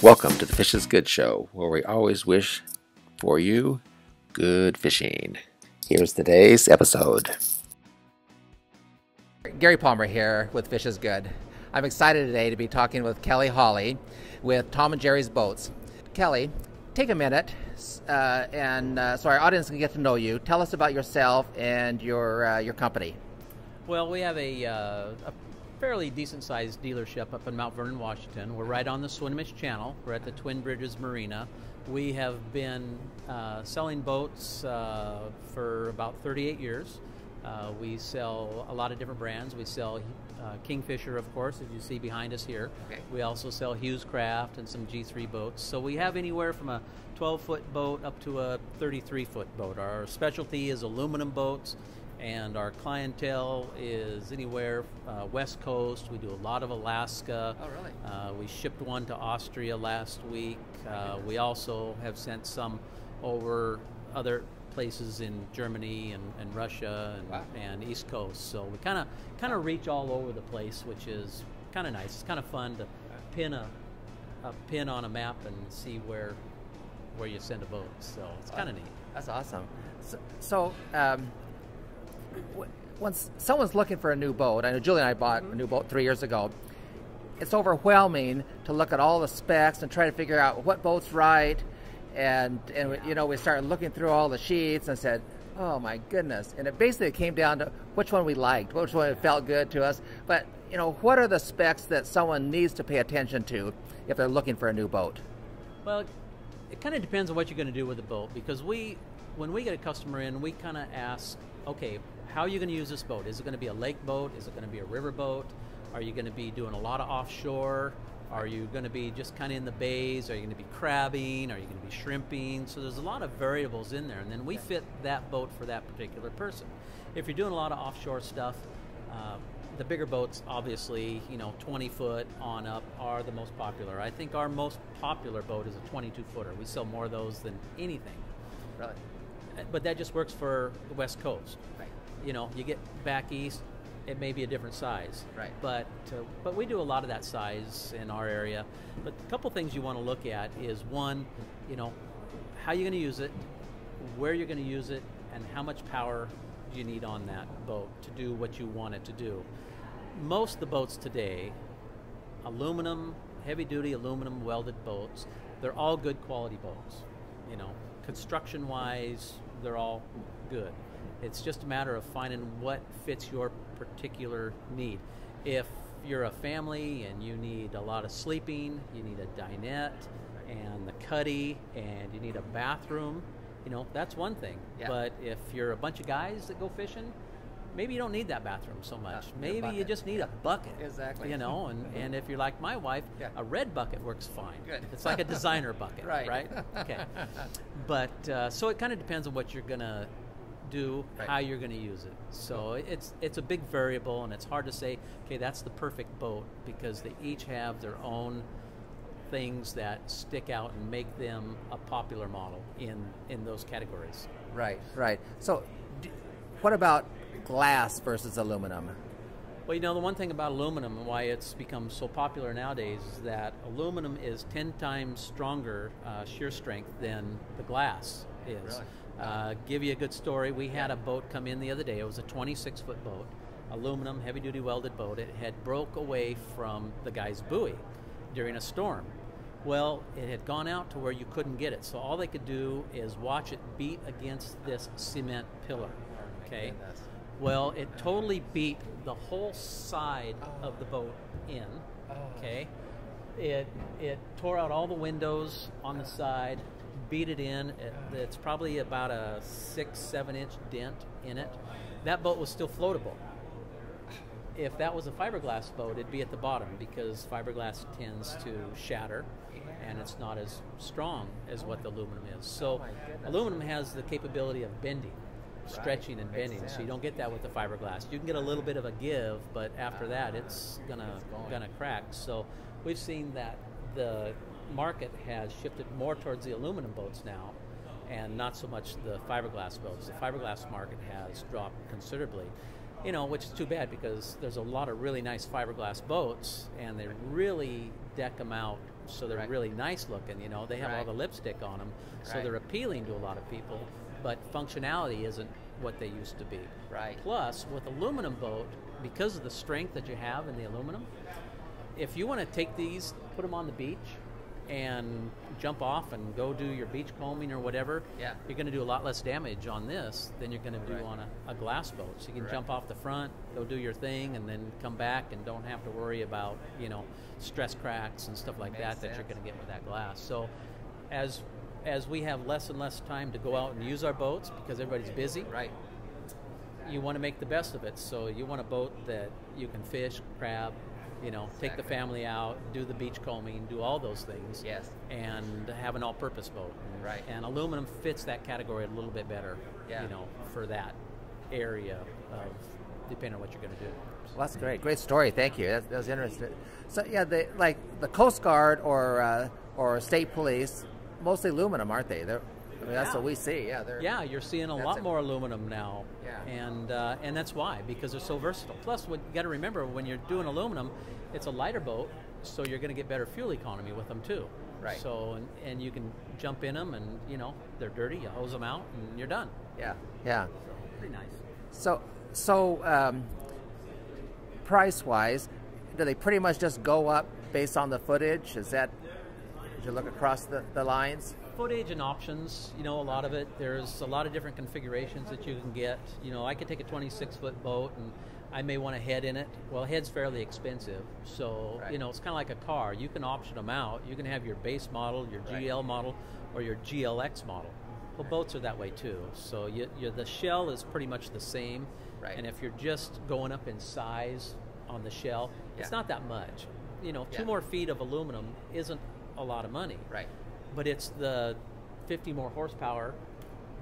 Welcome to the Fish is Good Show, where we always wish for you good fishing. Here's today's episode. Gary Palmer here with Fish is Good. I'm excited today to be talking with Kelly Hawley with Tom and Jerry's Boats. Kelly, take a minute and so our audience can get to know you. Tell us about yourself and your company. Well, we have a fairly decent-sized dealership up in Mount Vernon, Washington. We're right on the Swinomish Channel. We're at the Twin Bridges Marina. We have been selling boats for about 38 years. We sell a lot of different brands. We sell Kingfisher, of course, as you see behind us here. Okay. We also sell Hughes Craft and some G3 boats. So we have anywhere from a 12-foot boat up to a 33-foot boat. Our specialty is aluminum boats, and our clientele is anywhere West Coast. We do a lot of Alaska. Oh, really? We shipped one to Austria last week. We also have sent some over other places in Germany and Russia and East Coast. So we kind of reach all over the place, which is kind of nice. It's kind of fun to pin a pin on a map and see where you send a boat. So it's kind of neat. That's awesome. So when someone's looking for a new boat, I know Julie and I bought a new boat 3 years ago. It's overwhelming to look at all the specs and try to figure out what boat's right. And you know, we started looking through all the sheets and said, oh my goodness. And it basically came down to which one we liked, which one felt good to us. But you know, what are the specs that someone needs to pay attention to if they're looking for a new boat? Well, it kind of depends on what you're going to do with the boat, because when we get a customer in, we kind of ask, okay, how are you going to use this boat? Is it going to be a lake boat? Is it going to be a river boat? Are you going to be doing a lot of offshore? Are you going to be just kind of in the bays? Are you going to be crabbing? Are you going to be shrimping? So there's a lot of variables in there, and then we fit that boat for that particular person. If you're doing a lot of offshore stuff, the bigger boats, obviously, 20 foot on up are the most popular. I think our most popular boat is a 22 footer. We sell more of those than anything. Really? But that just works for the West Coast. Right. You get back east, it may be a different size. Right. But we do a lot of that size in our area. But a couple things you want to look at is, one, how you're going to use it, where you're going to use it, and how much power you need on that boat to do what you want it to do. Most of the boats today, aluminum, heavy-duty aluminum welded boats, they're all good quality boats. Construction-wise, they're all good. It's just a matter of finding what fits your particular need. If you're a family and you need a lot of sleeping, you need a dinette and the cuddy, and you need a bathroom, that's one thing. Yeah. But if you're a bunch of guys that go fishing, maybe you don't need that bathroom so much. Maybe you just need a bucket. Exactly. And if you're like my wife, a red bucket works fine. Good. It's like a designer bucket, right? Okay. But so it kind of depends on what you're going to do, how you're going to use it. So it's a big variable, and it's hard to say, okay, that's the perfect boat, because they each have their own things that stick out and make them a popular model in those categories. Right. So what about glass versus aluminum? Well, the one thing about aluminum and why it's become so popular nowadays is that aluminum is 10 times stronger shear strength than the glass is. Really? Give you a good story. We had a boat come in the other day. It was a 26-foot boat, aluminum, heavy-duty welded boat. It had broke away from the guy's buoy during a storm. Well, it had gone out to where you couldn't get it, so all they could do is watch it beat against this cement pillar. Okay. Well, it totally beat the whole side of the boat in. Okay. It tore out all the windows on the side, beat it in. It's probably about a 6-7 inch dent in it. That boat was still floatable. If that was a fiberglass boat, it'd be at the bottom, because fiberglass tends to shatter, and it's not as strong as what the aluminum is. So aluminum has the capability of bending, stretching and bending, so you don't get that with the fiberglass. You can get a little bit of a give, but after that it's gonna crack. So we've seen that the market has shifted more towards the aluminum boats now, and not so much the fiberglass boats. The fiberglass market has dropped considerably. Which is too bad, because there's a lot of really nice fiberglass boats, and they really deck them out so they're really nice looking. You know, they have all the lipstick on them, so they're appealing to a lot of people. But functionality isn't what they used to be. Right. Plus, with aluminum boat, because of the strength that you have in the aluminum, if you want to take these, put them on the beach, and jump off and go do your beach combing or whatever, you're going to do a lot less damage on this than you're going to do on a glass boat. So you can jump off the front, go do your thing, and then come back and don't have to worry about, you know, stress cracks and stuff like that you're going to get with that glass. So as we have less and less time to go out and use our boats because everybody's busy, you want to make the best of it. So you want a boat that you can fish, crab, you know, take the family out, do the beach combing, do all those things, and have an all-purpose boat. And aluminum fits that category a little bit better, you know, for that area of depending on what you're going to do. Well, that's great story. Thank you. That was interesting. So yeah, like the Coast Guard or State Police, mostly aluminum, aren't they? I mean, that's what we see. Yeah, you're seeing a lot more aluminum now. And that's why, because they're so versatile. Plus, what you got to remember, when you're doing aluminum, it's a lighter boat, so you're going to get better fuel economy with them too. So and you can jump in them, and you know they're dirty. You hose them out, and you're done. Yeah. So, pretty nice. So price-wise, do they pretty much just go up based on the footage? Is that, as you look across the lines? Footage and options, you know, a lot of it. There's a lot of different configurations that you can get. You know, I could take a 26-foot boat and I may want a head in it. Well, a head's fairly expensive, so you know, it's kind of like a car. You can option them out. You can have your base model, your GL model, or your GLX model. Well, boats are that way too. So the shell is pretty much the same, and if you're just going up in size on the shell, it's not that much. You know, 2 more feet of aluminum isn't a lot of money. But it's the 50 more horsepower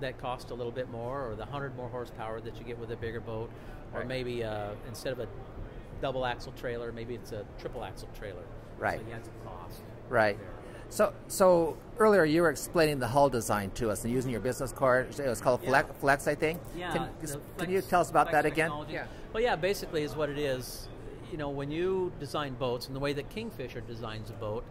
that cost a little bit more, or the 100 more horsepower that you get with a bigger boat, or maybe instead of a double axle trailer, maybe it's a triple axle trailer. So you have some cost. So earlier you were explaining the hull design to us and using your business card. It was called Flex, I think. Can you tell us about that again? Well, yeah, basically is what it is. You know, when you design boats, and the way that Kingfisher designs a boat,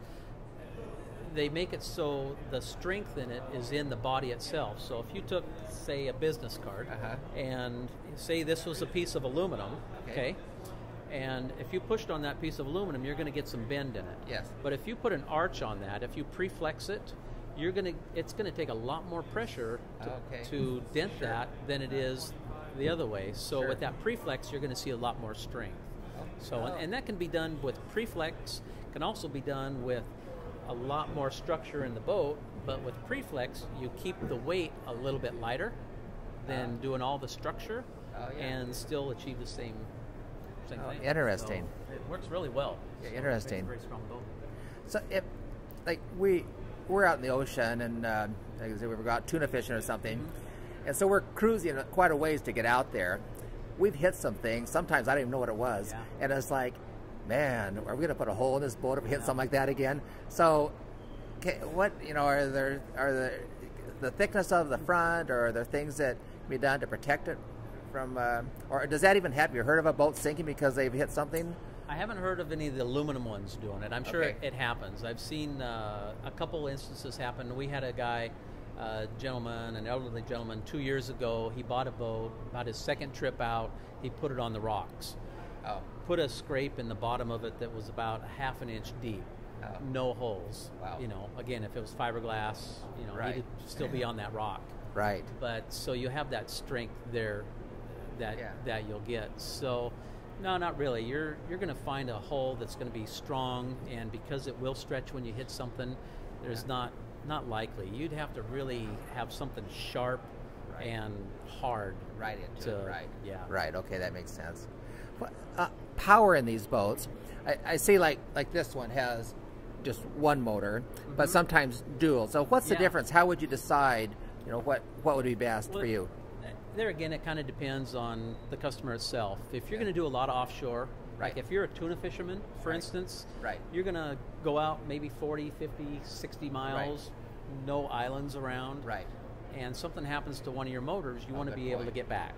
they make it so the strength in it is in the body itself. So if you took, say, a business card and say this was a piece of aluminum, and if you pushed on that piece of aluminum, you're going to get some bend in it. But if you put an arch on that, if you pre-flex it, it's going to take a lot more pressure to dent that than it is the other way. So with that pre-flex, you're going to see a lot more strength. So and that can be done with pre-flex. Can also be done with a lot more structure in the boat, but with pre-flex, you keep the weight a little bit lighter than doing all the structure and still achieve the same thing. Interesting. So it works really well. Interesting. Very strong boat. So if, like, we're out in the ocean and like I said, we've got tuna fishing or something, and so we're cruising quite a ways to get out there. We've hit some things. Sometimes I don't even know what it was, and it's like, man, are we going to put a hole in this boat if we hit something like that again? So, what, you know, are there the thickness of the front, or are there things that can be done to protect it from, or does that even have you heard of a boat sinking because they've hit something? I haven't heard of any of the aluminum ones doing it. I'm sure it happens. I've seen a couple instances happen. We had a guy, an elderly gentleman, 2 years ago. He bought a boat, about his second trip out, he put it on the rocks. Put a scrape in the bottom of it that was about ½ an inch deep. No holes. You know, again, if it was fiberglass, you know, he'd still be on that rock. But so you have that strength there that you'll get. So no, not really. You're going to find a hole that's going to be strong, and because it will stretch when you hit something, there's not likely. You'd have to really have something sharp and hard into it. Okay, that makes sense. Power in these boats, I see like this one has just one motor, but sometimes dual. So what's the difference? How would you decide, you know, what would be best for you? There again, it kind of depends on the customer itself. If you're going to do a lot of offshore, like if you're a tuna fisherman, for instance, you're going to go out maybe 40, 50, 60 miles, no islands around, and something happens to one of your motors, you want to be able to get back.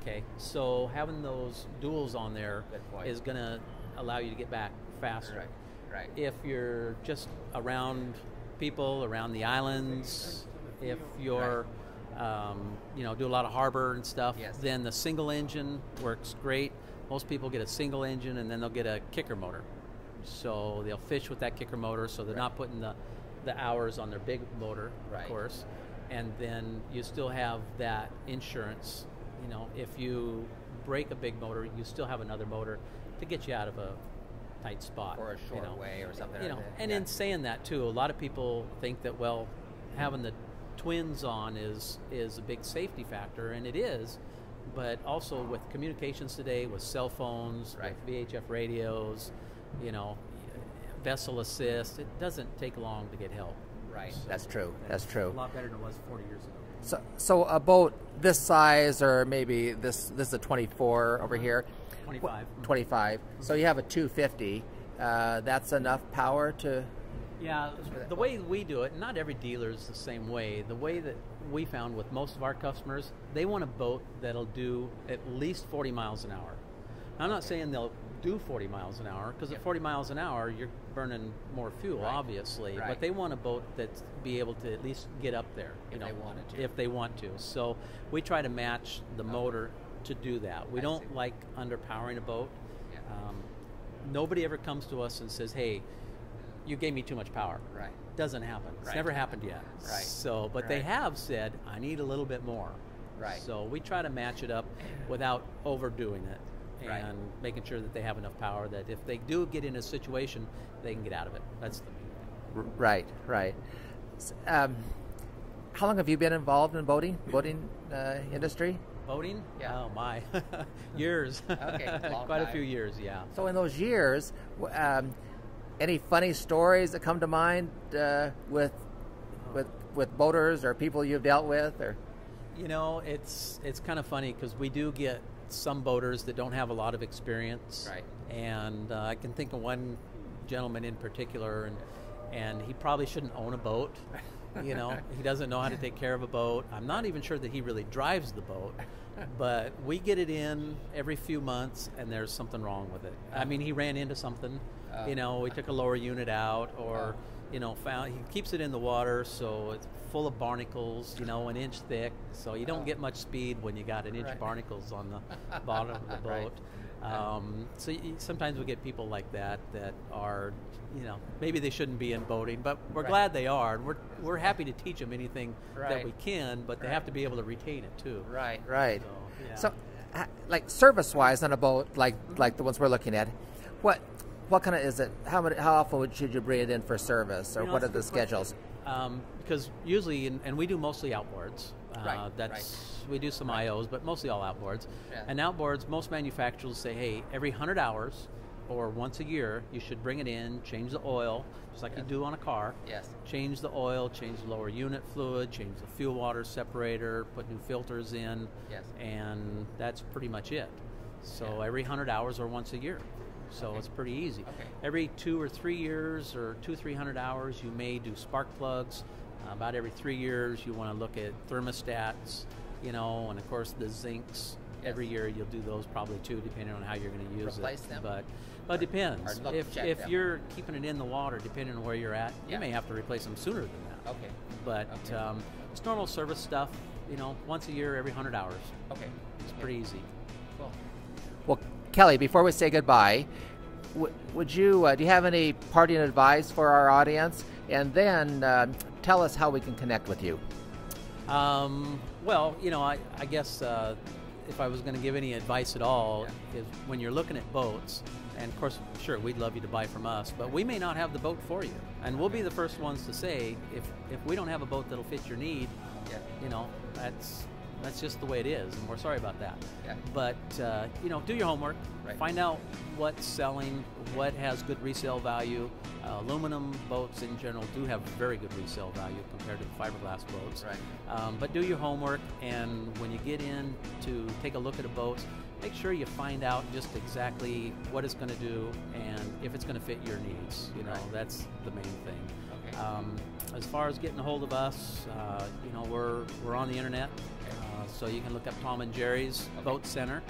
Okay, so having those duals on there is going to allow you to get back faster. Right. If you're just around people, around the islands, if you're, do a lot of harbor and stuff, Yes. then the single engine works great. Most people get a single engine and then they'll get a kicker motor. So they'll fish with that kicker motor, so they're not putting the hours on their big motor, of course. And then you still have that insurance. If you break a big motor, you still have another motor to get you out of a tight spot. Or a short way or something. And in saying that too, a lot of people think that, well, having the twins on is a big safety factor, and it is, but also with communications today, with cell phones, with VHF radios, vessel assist, it doesn't take long to get help. Right. That's true. That's true. A lot better than it was 40 years ago. So a boat this size, or maybe this is a 24 over here. 25. 25. So you have a 250. That's enough power to... Yeah, the way we do it, not every dealer is the same way. The way that we found with most of our customers, they want a boat that'll do at least 40 miles an hour. Now, I'm not saying they'll do 40 miles an hour, because at 40 miles an hour, you're burning more fuel, obviously. But they want a boat that's be able to at least get up there, if they want to. So we try to match the motor to do that. We don't like underpowering a boat. Nobody ever comes to us and says, hey, you gave me too much power. Right. Doesn't happen. It's never happened yet. Right. So, but they have said, I need a little bit more. Right. So we try to match it up without overdoing it, and making sure that they have enough power that if they do get in a situation, they can get out of it. That's the main thing. Right. Right. How long have you been involved in boating industry? Boating? Yeah. Oh my, years. Okay, quite a few years. Yeah. So in those years, any funny stories that come to mind with boaters or people you've dealt with, or? It's kind of funny because we do get some boaters that don't have a lot of experience. Right. And I can think of one gentleman in particular, and he probably shouldn't own a boat. He doesn't know how to take care of a boat. I'm not even sure that he really drives the boat, but we get it in every few months, and there's something wrong with it. I mean, he ran into something. We took a lower unit out, or found he keeps it in the water, so it's full of barnacles, an inch thick. So you don't get much speed when you got an inch barnacles on the bottom of the boat. So sometimes we get people like that are, maybe they shouldn't be in boating, but we're glad they are, and we're happy to teach them anything that we can, but they have to be able to retain it too. Right. So, So like service-wise on a boat, like the ones we're looking at, what kind of is it? How often should you bring it in for service, or what are the schedules? Because usually, and we do mostly outboards. We do some IOs, but mostly all outboards. Yeah. And outboards, most manufacturers say, hey, every 100 hours or once a year, you should bring it in, change the oil, just like you do on a car. Yes. Change the oil, change the lower unit fluid, change the fuel water separator, put new filters in, and that's pretty much it. So every 100 hours or once a year. So it's pretty easy. Every 2 or 3 years, or 200-300 hours, you may do spark plugs. About every 3 years, you want to look at thermostats, and of course the zincs. Every year you'll do those probably too, depending on how you're going to use Replace it. them? But it depends. If you're keeping it in the water, depending on where you're at, you may have to replace them sooner than that. But it's normal service stuff. Once a year, every 100 hours. It's pretty easy. Cool. Well, Kelly, before we say goodbye, would you do you have any parting advice for our audience? And then tell us how we can connect with you. Well, I guess if I was going to give any advice at all, is when you're looking at boats, and of course, sure, we'd love you to buy from us, but we may not have the boat for you. And we'll be the first ones to say, if we don't have a boat that'll fit your need, that's just the way it is, and we're sorry about that. But, do your homework. Find out what's selling, what has good resale value. Aluminum boats in general do have very good resale value compared to the fiberglass boats. But do your homework, and when you get in to take a look at a boat, make sure you find out just exactly what it's going to do and if it's going to fit your needs. That's the main thing. As far as getting a hold of us, we're on the internet. So you can look up Tom and Jerry's Boat Center.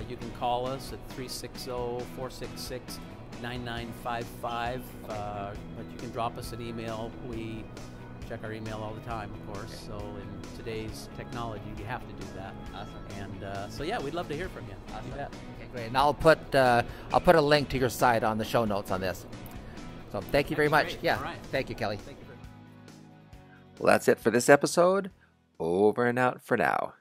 You can call us at 360-466 9955. But you can drop us an email. We check our email all the time, of course. So in today's technology, you have to do that. Awesome. And so yeah, we'd love to hear from you. Awesome. Okay, great. And I'll put a link to your site on the show notes on this. So thank you very much. Great. Yeah. All right. Thank you, Kelly. Thank you very much. Well, that's it for this episode. Over and out for now.